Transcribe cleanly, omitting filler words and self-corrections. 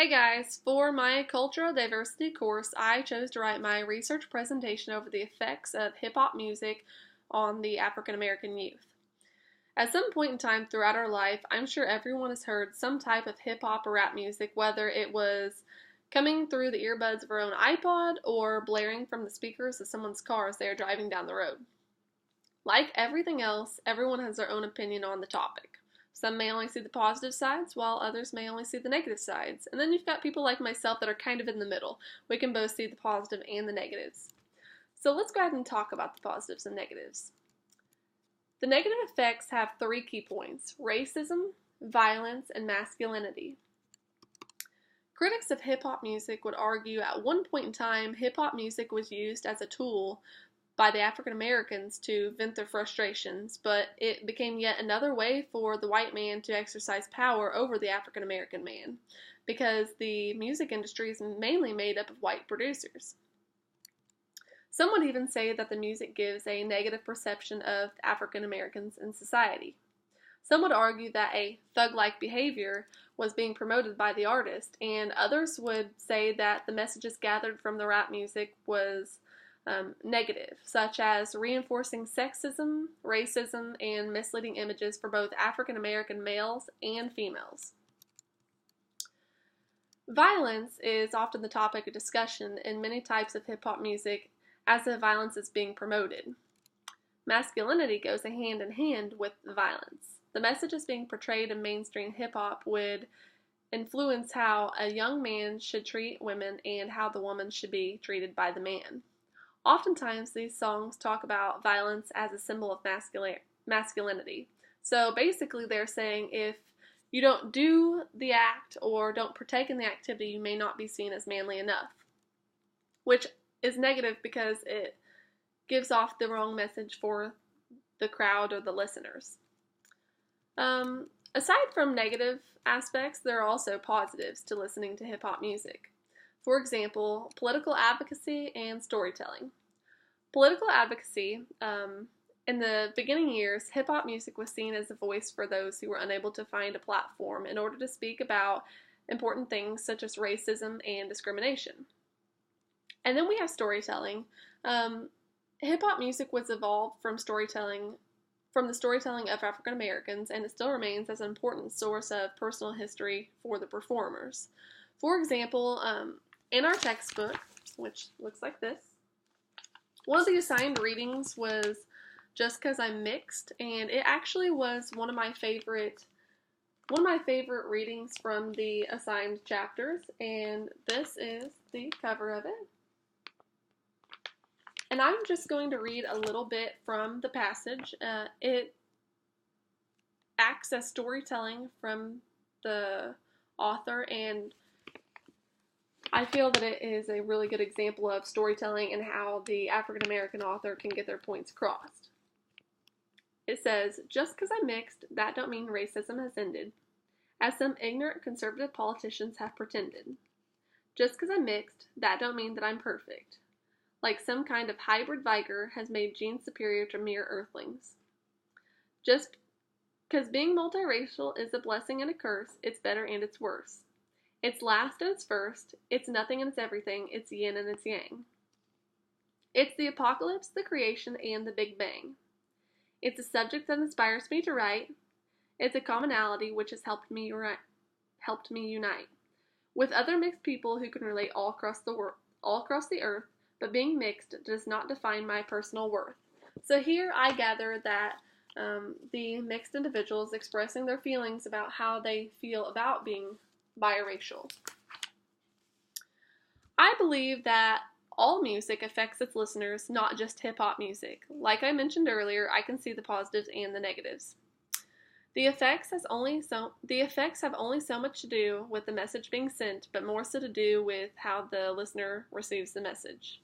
Hey guys, for my cultural diversity course, I chose to write my research presentation over the effects of hip hop music on the African American youth. At some point in time throughout our life, I'm sure everyone has heard some type of hip hop or rap music, whether it was coming through the earbuds of our own iPod or blaring from the speakers of someone's car as they are driving down the road. Like everything else, everyone has their own opinion on the topic. Some may only see the positive sides, while others may only see the negative sides. And then you've got people like myself that are kind of in the middle. We can both see the positive and the negatives. So let's go ahead and talk about the positives and negatives. The negative effects have three key points: racism, violence, and masculinity. Critics of hip-hop music would argue at one point in time, hip-hop music was used as a tool by the African Americans to vent their frustrations, but it became yet another way for the white man to exercise power over the African American man, because the music industry is mainly made up of white producers. Some would even say that the music gives a negative perception of African Americans in society. Some would argue that a thug-like behavior was being promoted by the artist, and others would say that the messages gathered from the rap music was negative, such as reinforcing sexism, racism, and misleading images for both African American males and females. Violence is often the topic of discussion in many types of hip hop music as the violence is being promoted. Masculinity goes hand in hand with violence. The messages being portrayed in mainstream hip hop would influence how a young man should treat women and how the woman should be treated by the man. Oftentimes, these songs talk about violence as a symbol of masculinity. So basically, they're saying if you don't do the act or don't partake in the activity, you may not be seen as manly enough, which is negative because it gives off the wrong message for the crowd or the listeners. Aside from negative aspects, there are also positives to listening to hip hop music. For example, political advocacy and storytelling. Political advocacy, in the beginning years, hip-hop music was seen as a voice for those who were unable to find a platform in order to speak about important things such as racism and discrimination. And then we have storytelling. Hip-hop music was evolved from the storytelling of African Americans, and it still remains as an important source of personal history for the performers. For example, in our textbook, which looks like this, one of the assigned readings was Just 'Cause I'm Mixed, and it actually was one of my favorite readings from the assigned chapters, and this is the cover of it. And I'm just going to read a little bit from the passage. It acts as storytelling from the author, and I feel that it is a really good example of storytelling and how the African American author can get their points across. It says, "Just 'cause I'm mixed, that don't mean racism has ended, as some ignorant conservative politicians have pretended. Just 'cause I'm mixed, that don't mean that I'm perfect, like some kind of hybrid Viger has made genes superior to mere earthlings. Just 'cause being multiracial is a blessing and a curse, it's better and it's worse. It's last and it's first, it's nothing and it's everything, it's yin and it's yang. It's the apocalypse, the creation, and the Big Bang. It's a subject that inspires me to write. It's a commonality which has helped me unite with other mixed people who can relate all across the earth, but being mixed does not define my personal worth." So here I gather that the mixed individuals expressing their feelings about how they feel about being biracial. I believe that all music affects its listeners, not just hip-hop music. Like I mentioned earlier, I can see the positives and the negatives. The effects have only so much to do with the message being sent, but more so to do with how the listener receives the message.